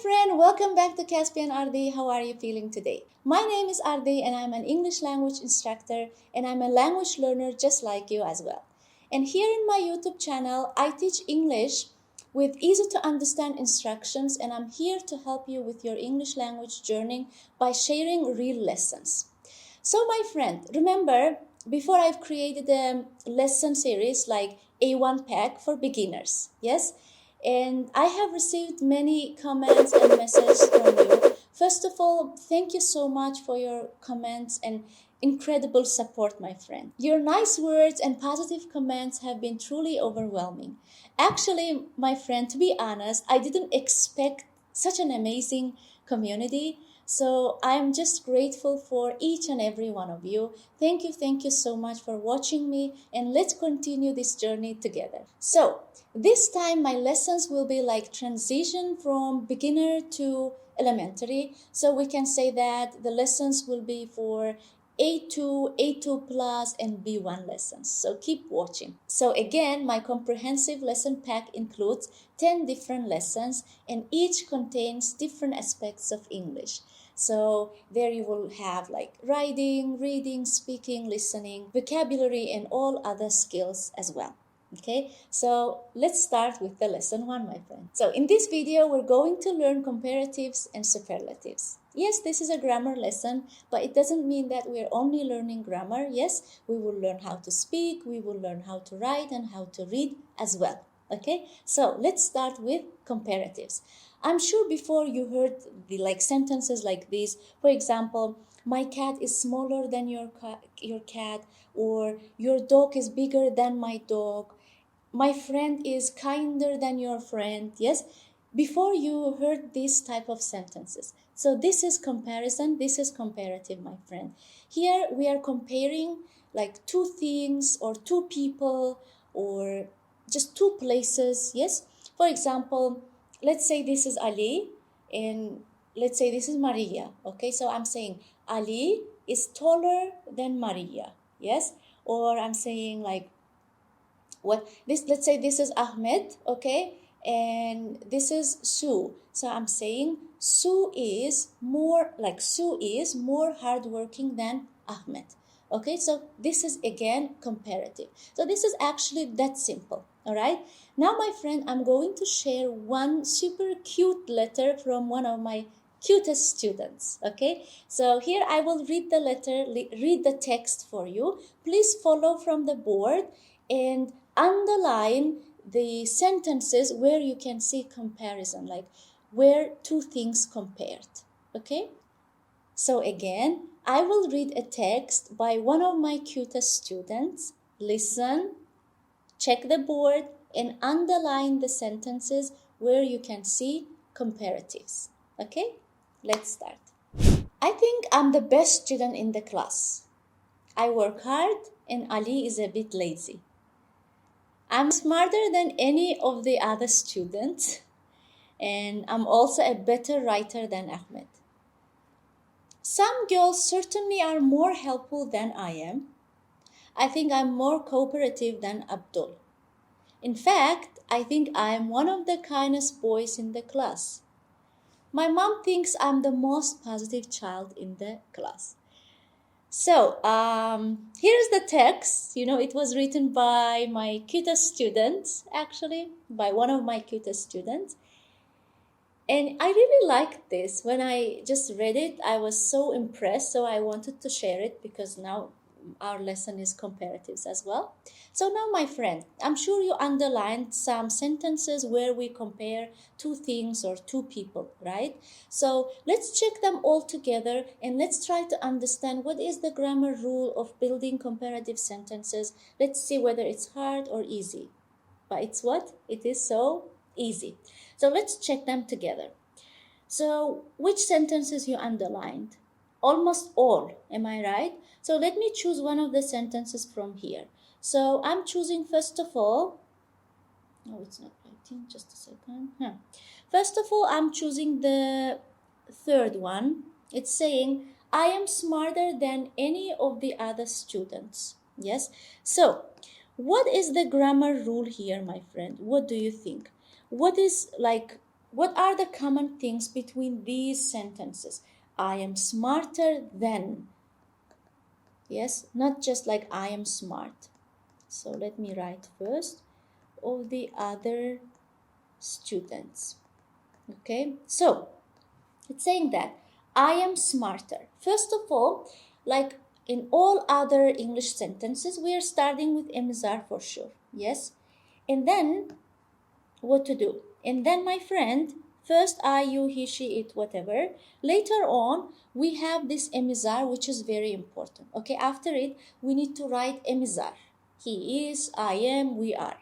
friend, welcome back to Caspian Ardi. How are you feeling today? My name is Ardi and I'm an English language instructor and I'm a language learner just like you as well. And here in my YouTube channel, I teach English with easy to understand instructions and I'm here to help you with your English language journey by sharing real lessons. So my friend, remember, before I've created a lesson series like A1 pack for beginners, yes? And I have received many comments and messages from you. First of all, thank you so much for your comments and incredible support, my friend. Your nice words and positive comments have been truly overwhelming. Actually, my friend, to be honest, I didn't expect such an amazing community. So I'm just grateful for each and every one of you. Thank you so much for watching me and let's continue this journey together. So this time my lessons will be like transition from beginner to elementary. So we can say that the lessons will be for A2, A2 plus and B1 lessons. So keep watching. So again, my comprehensive lesson pack includes 10 different lessons and each contains different aspects of English. So there you will have like writing, reading, speaking, listening, vocabulary and all other skills as well. Okay, so let's start with the lesson 1, my friend. So in this video, we're going to learn comparatives and superlatives. Yes, this is a grammar lesson, but it doesn't mean that we're only learning grammar. Yes, we will learn how to speak, we will learn how to write and how to read as well. Okay, so let's start with comparatives. I'm sure before you heard the sentences like this. For example, my cat is smaller than your cat, or your dog is bigger than my dog. My friend is kinder than your friend. Yes, before you heard these type of sentences. So this is comparison, this is comparative, my friend. Here we are comparing like two things or two people or just two places. Yes, for example, let's say this is Ali and let's say this is Maria. Okay, so I'm saying Ali is taller than Maria. Yes, or I'm saying like let's say this is Ahmed, okay, and this is Sue. So I'm saying Sue is more hardworking than Ahmed. Okay, so this is again comparative. So this is actually that simple. All right, now my friend, I'm going to share one super cute letter from one of my cutest students. Okay, so here I will read the letter, read the text for you. Please follow from the board and underline the sentences where you can see comparison, like where two things compared. Okay, so again, I will read a text by one of my cutest students. Listen, check the board and underline the sentences where you can see comparatives. Okay, let's start. I think I'm the best student in the class. I work hard and Ali is a bit lazy. I'm smarter than any of the other students, and I'm also a better writer than Ahmed. Some girls certainly are more helpful than I am. I think I'm more cooperative than Abdul. In fact, I think I'm one of the kindest boys in the class. My mom thinks I'm the most positive child in the class. So, here's the text. It was written by my cutest students, actually, by one of my cutest students. And I really liked this. When I just read it, I was so impressed. So I wanted to share it because now our lesson is comparatives as well. So now, my friend, I'm sure you underlined some sentences where we compare two things or two people, right? So let's check them all together and let's try to understand what is the grammar rule of building comparative sentences. Let's see whether it's hard or easy. But it's what? It is so easy. So let's check them together. So which sentences you underlined? Almost all, am I right? So let me choose one of the sentences from here. So I'm choosing first of all, no, it's not writing, just a second. First of all, I'm choosing the third one. It's saying, I am smarter than any of the other students. Yes, so what is the grammar rule here, my friend? What do you think? What is like what are the common things between these sentences? I am smarter than. Yes, not just like I am smart. So let me write first all the other students. Okay, so it's saying that I am smarter. First of all, like in all other English sentences, we are starting with emizar for sure. Yes, and then what to do? And then, my friend, first I, you, he, she, it, whatever. Later on, we have this emizar, which is very important. Okay, after it, we need to write emizar. He is, I am, we are.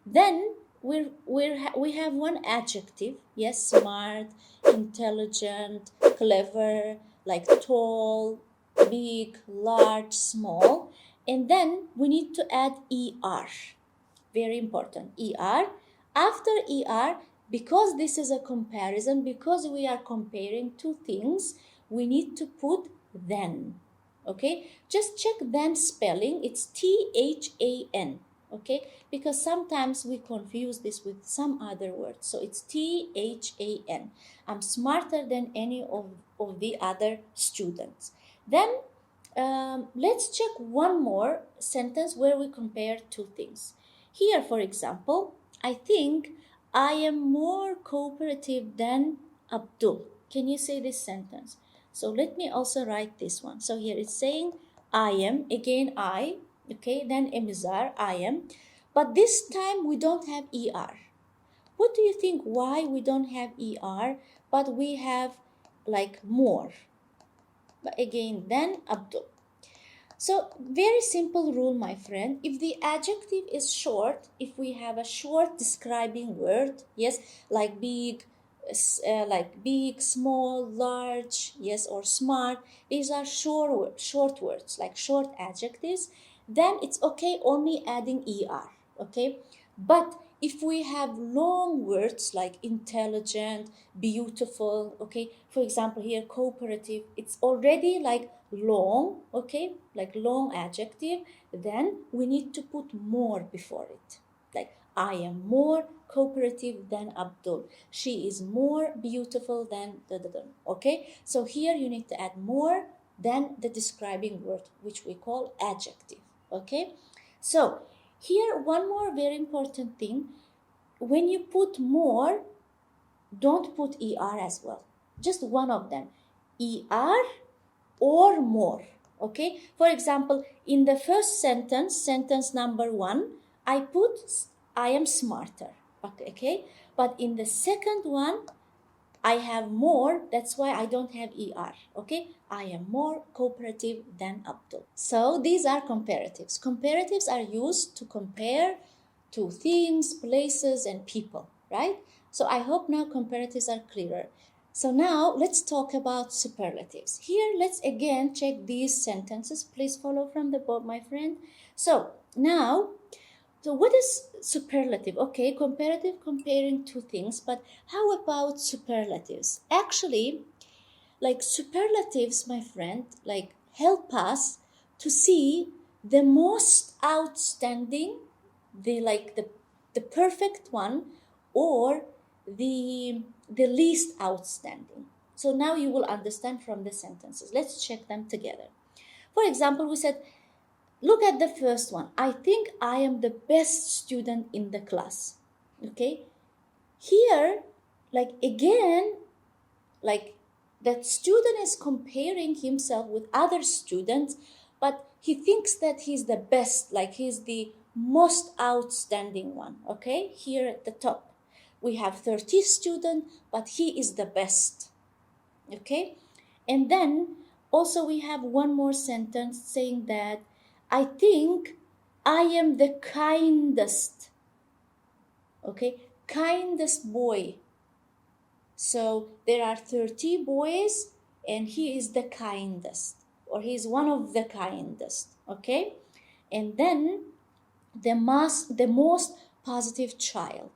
Then we have one adjective. Yes, smart, intelligent, clever, like tall, big, large, small. And then we need to add er. Very important. Er. After er, because this is a comparison, because we are comparing two things, we need to put then. Okay, just check then spelling. It's THAN. Okay, because sometimes we confuse this with some other words. So it's THAN. I'm smarter than any of the other students. Then let's check one more sentence where we compare two things. Here, for example, I think I am more cooperative than Abdul. Can you say this sentence? So let me also write this one. So here it's saying I am, again I, okay, then emizar, I am. But this time we don't have ER. What do you think why we don't have ER, but we have like more? But again, then Abdul. So, very simple rule, my friend. If the adjective is short, if we have a short describing word, yes, like big, small, large, yes, or smart, these are short words, like short adjectives, then it's okay only adding er, okay? But if we have long words like intelligent, beautiful, okay, for example here cooperative, it's already like long, okay, like long adjective, then we need to put more before it. Like I am more cooperative than Abdul. She is more beautiful than okay? So here you need to add more than the describing word, which we call adjective, okay? So here one more very important thing, when you put more, don't put er as well. Just one of them. Er or more. Okay? For example, in the first sentence, sentence number 1, I put I am smarter. Okay? But in the second one, I have more, that's why I don't have ER, okay? I am more cooperative than Abdul. So these are comparatives. Comparatives are used to compare to things, places, and people, right? So I hope now comparatives are clearer. So now let's talk about superlatives. Here, let's again check these sentences. Please follow from the board, my friend. So now, so what is superlative? Okay, comparative, comparing two things, but how about superlatives? Actually, like superlatives, my friend, like help us to see the most outstanding, the perfect one, or the least outstanding. So now you will understand from the sentences. Let's check them together. For example, we said, look at the first one. I think I am the best student in the class. Okay? Here, like again, like that student is comparing himself with other students, but he thinks that he's the best, like he's the most outstanding one. Okay? Here at the top, we have 30 students, but he is the best. Okay? And then also we have one more sentence saying that I think I am the kindest, okay, kindest boy. So there are 30 boys and he is the kindest, or he is one of the kindest, okay? And then the most positive child.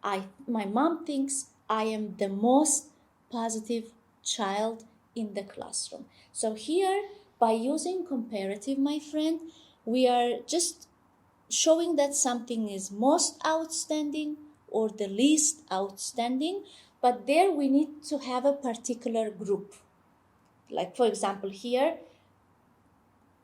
My mom thinks I am the most positive child in the classroom. So here, by using comparative, my friend, we are just showing that something is most outstanding or the least outstanding, but there we need to have a particular group. Like for example here,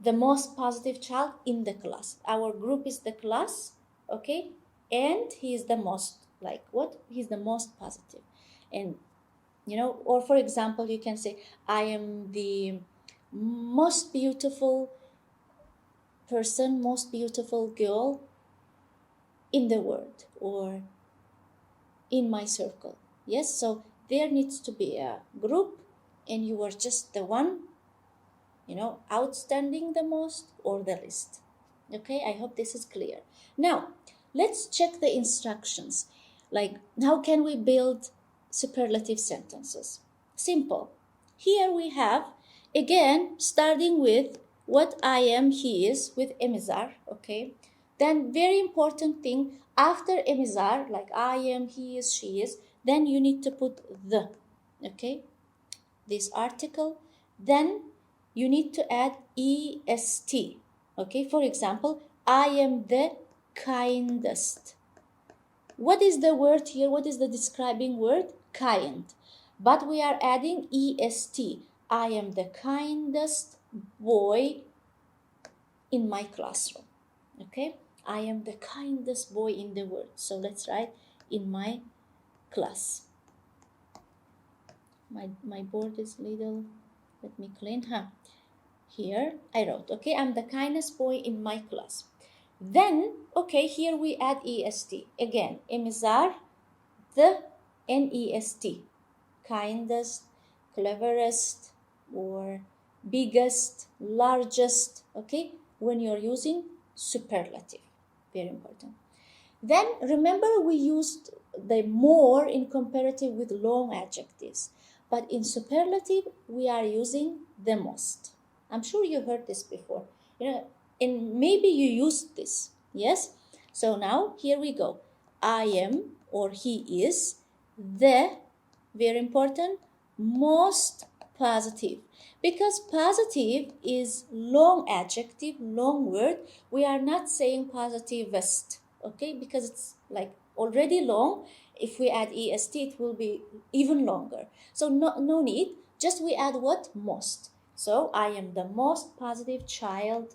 the most positive child in the class. Our group is the class, okay? And he is the most, like what? He's the most positive. And or for example, you can say, I am the most beautiful person, most beautiful girl in the world or in my circle. Yes, so there needs to be a group and you are just the one, outstanding the most or the least. Okay, I hope this is clear. Now, let's check the instructions. Like, how can we build superlative sentences? Simple. Here we have, again, starting with what I am, he is, with emizar, okay? Then, very important thing, after emizar, like I am, he is, she is, then you need to put the, okay? This article. Then you need to add est. Okay, for example, I am the kindest. What is the word here? What is the describing word? Kind. But we are adding est. I am the kindest boy in my classroom. Okay, I am the kindest boy in the world. So let's write in my class. My board is little. Let me clean. Here I wrote, okay, I'm the kindest boy in my class. Then, okay, here we add est. Again, emizar, the nest. Kindest, cleverest, or biggest, largest, okay, when you're using superlative. Very important. Then remember we used the more in comparative with long adjectives, but in superlative we are using the most. I'm sure you heard this before, and maybe you used this. Yes, so now here we go. I am, or he is, the, very important, most positive. Because positive is long adjective, long word, we are not saying positivist, okay, because it's like already long. If we add est, it will be even longer. So no need, just we add what? Most. So I am the most positive child,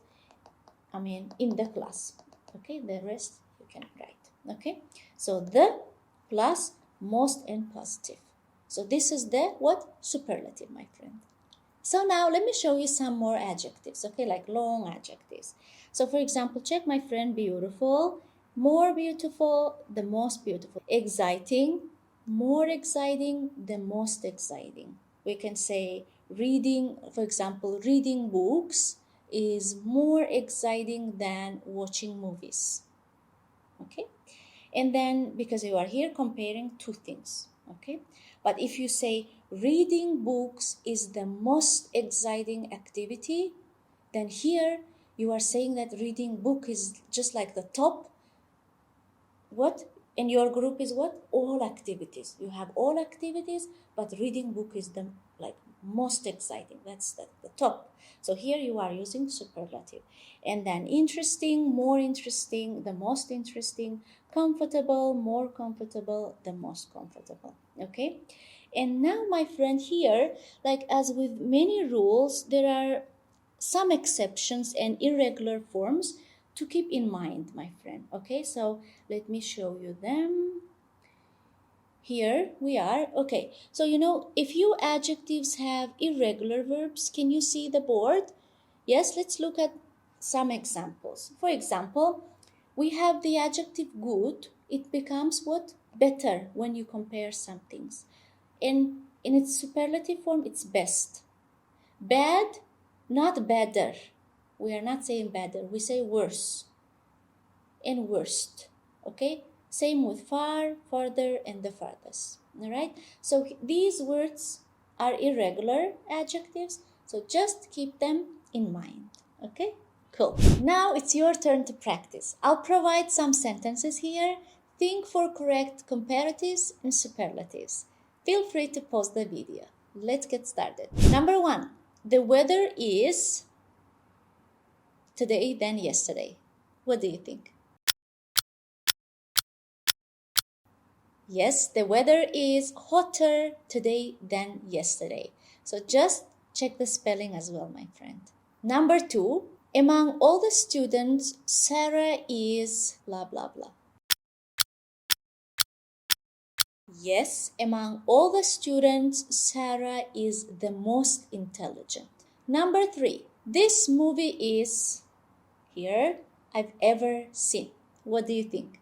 in the class. Okay, the rest you can write. Okay, so the plus most and positive. So this is the what? Superlative, my friend. So now let me show you some more adjectives, okay, like long adjectives. So for example, check my friend, beautiful, more beautiful, the most beautiful, exciting, more exciting, the most exciting. We can say reading, for example, reading books is more exciting than watching movies. Okay? And then because you are here comparing two things, okay? But if you say reading books is the most exciting activity, then here you are saying that reading book is just like the top. What? And your group is what? All activities. You have all activities, but reading book is the like most exciting. That's the top. So here you are using superlative. And then interesting, more interesting, the most interesting, comfortable, more comfortable, the most comfortable. Okay? And now, my friend, here, like as with many rules, there are some exceptions and irregular forms to keep in mind, my friend. Okay, so let me show you them. Here we are. Okay, so if you adjectives have irregular verbs, can you see the board? Yes, let's look at some examples. For example, we have the adjective good. It becomes what? Better when you compare some things. In its superlative form, it's best. Bad, not better. We are not saying better. We say worse and worst. Okay? Same with far, farther, and the farthest. All right? So these words are irregular adjectives. So just keep them in mind. Okay? Cool. Now it's your turn to practice. I'll provide some sentences here. Think for correct comparatives and superlatives. Feel free to pause the video. Let's get started. Number 1. The weather is today than yesterday. What do you think? Yes, the weather is hotter today than yesterday. So just check the spelling as well, my friend. Number 2, among all the students, Sarah is blah blah blah. Yes, among all the students, Sarah is the most intelligent. Number 3, this movie is here I've ever seen. What do you think?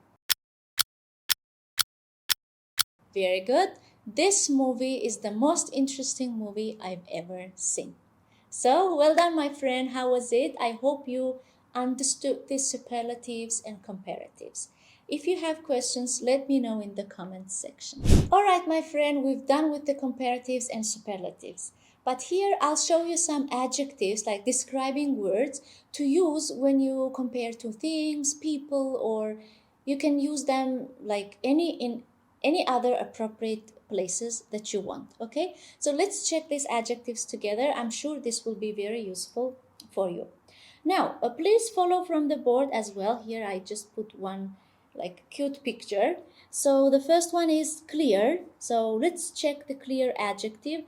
Very good. This movie is the most interesting movie I've ever seen. So, well done, my friend. How was it? I hope you understood the superlatives and comparatives. If you have questions, let me know in the comments section. All right, my friend, we've done with the comparatives and superlatives. But here I'll show you some adjectives like describing words to use when you compare two things, people, or you can use them like in any other appropriate places that you want. Okay, so let's check these adjectives together. I'm sure this will be very useful for you. Now please follow from the board as well. Here I just put one like cute picture. So the first one is clear. So let's check the clear adjective.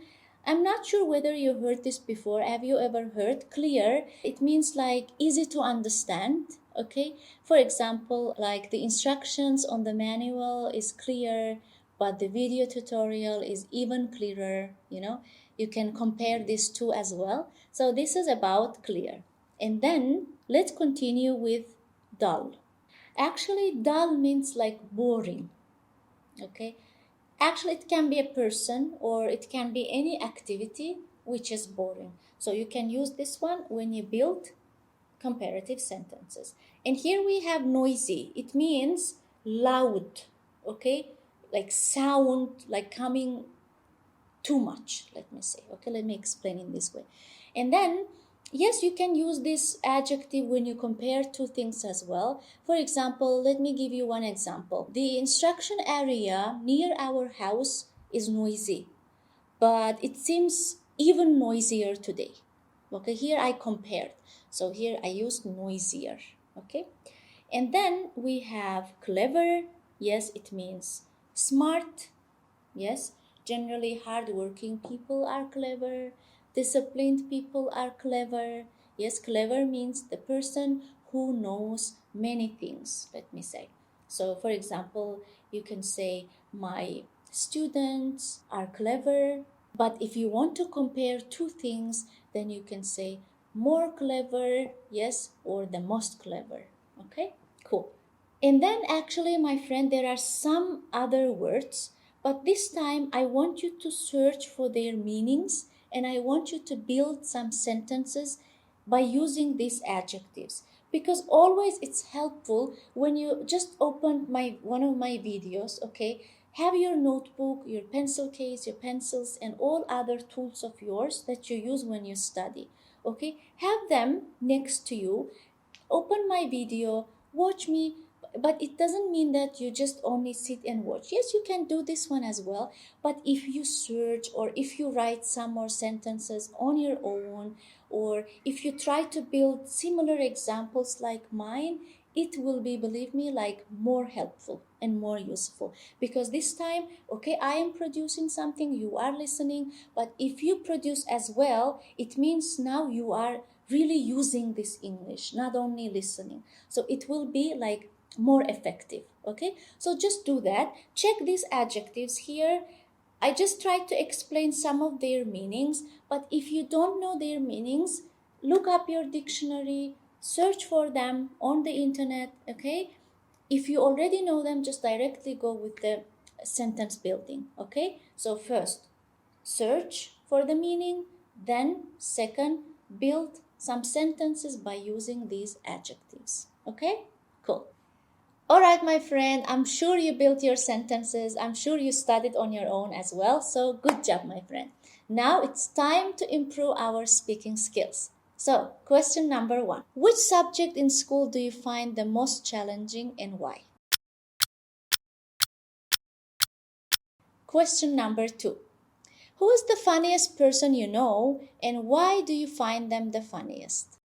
I'm not sure whether you heard this before. Have you ever heard clear? It means like easy to understand. Okay, for example, like the instructions on the manual is clear, but the video tutorial is even clearer. You can compare these two as well. So this is about clear. And then let's continue with dull. Actually, dull means like boring. Okay, actually it can be a person or it can be any activity which is boring. So you can use this one when you build comparative sentences. And here we have noisy. It means loud. Okay, like sound, like coming too much, let me say. Okay, let me explain in this way. And then yes, you can use this adjective when you compare two things as well. For example, let me give you one example. The instruction area near our house is noisy, but it seems even noisier today. Okay, here I compared. So here I used noisier. Okay, and then we have clever. Yes, it means smart. Yes, generally hardworking people are clever, disciplined people are clever. Yes, clever means the person who knows many things, let me say. So, for example, you can say, my students are clever. But if you want to compare two things, then you can say more clever, yes, or the most clever. Okay, cool. And then actually, my friend, there are some other words, but this time I want you to search for their meanings and I want you to build some sentences by using these adjectives, because always it's helpful when you just open my one of my videos. Okay, have your notebook, your pencil case, your pencils, and all other tools of yours that you use when you study. Okay, have them next to you, open my video, watch me. But it doesn't mean that you just only sit and watch. Yes, you can do this one as well, but if you search or if you write some more sentences on your own, or if you try to build similar examples like mine, it will be, believe me, like more helpful and more useful, because this time, okay, I am producing something, you are listening, but if you produce as well, it means now you are really using this English, not only listening. So it will be like more effective. Okay, so just do that. Check these adjectives here. I just tried to explain some of their meanings, but if you don't know their meanings, look up your dictionary, search for them on the internet. Okay, if you already know them, just directly go with the sentence building. Okay, so first search for the meaning, then second, build some sentences by using these adjectives. Okay, cool. All right, my friend, I'm sure you built your sentences. I'm sure you studied on your own as well. So good job, my friend. Now it's time to improve our speaking skills. So, question number 1. Which subject in school do you find the most challenging and why? Question number 2. Who is the funniest person you know and why do you find them the funniest?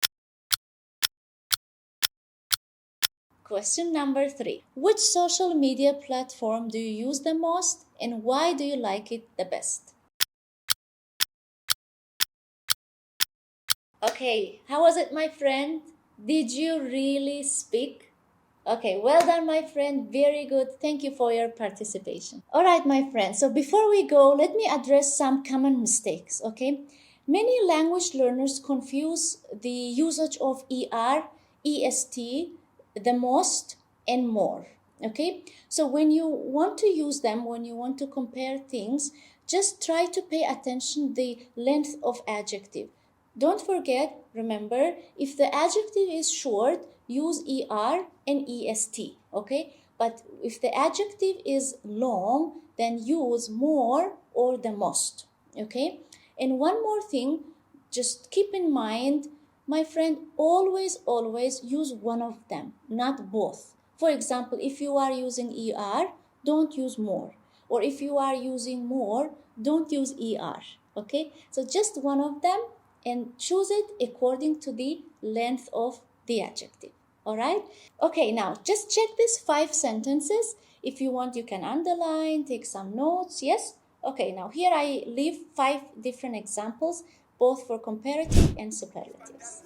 Question number 3. Which social media platform do you use the most and why do you like it the best? Okay, how was it, my friend? Did you really speak? Okay, well done, my friend. Very good. Thank you for your participation. All right, my friend. So before we go, let me address some common mistakes, okay? Many language learners confuse the usage of est, the most, and more, okay? So when you want to use them, when you want to compare things, just try to pay attention the length of adjective. Don't forget, remember, if the adjective is short, use er and est, okay? But if the adjective is long, then use more or the most, okay? And one more thing, just keep in mind, my friend, always use one of them, not both. For example, if you are using er, don't use more. Or if you are using more, don't use er, okay? So just one of them and choose it according to the length of the adjective. All right? Okay, now just check these 5 sentences. If you want, you can underline, take some notes. Yes? Okay, now here I leave 5 different examples, both for comparative and superlatives.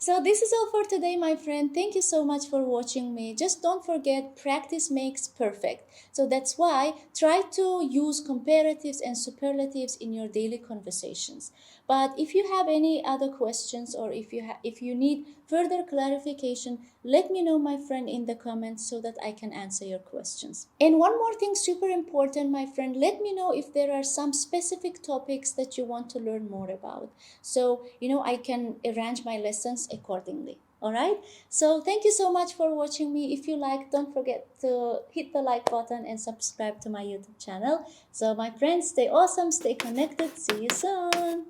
So this is all for today, my friend. Thank you so much for watching me. Just don't forget, practice makes perfect. So that's why try to use comparatives and superlatives in your daily conversations. But if you have any other questions or if you need further clarification, let me know, my friend, in the comments so that I can answer your questions. And one more thing, super important, my friend, let me know if there are some specific topics that you want to learn more about. So, I can arrange my lessons accordingly. All right. So thank you so much for watching me. If you like, don't forget to hit the like button and subscribe to my YouTube channel. So my friends, stay awesome, stay connected. See you soon.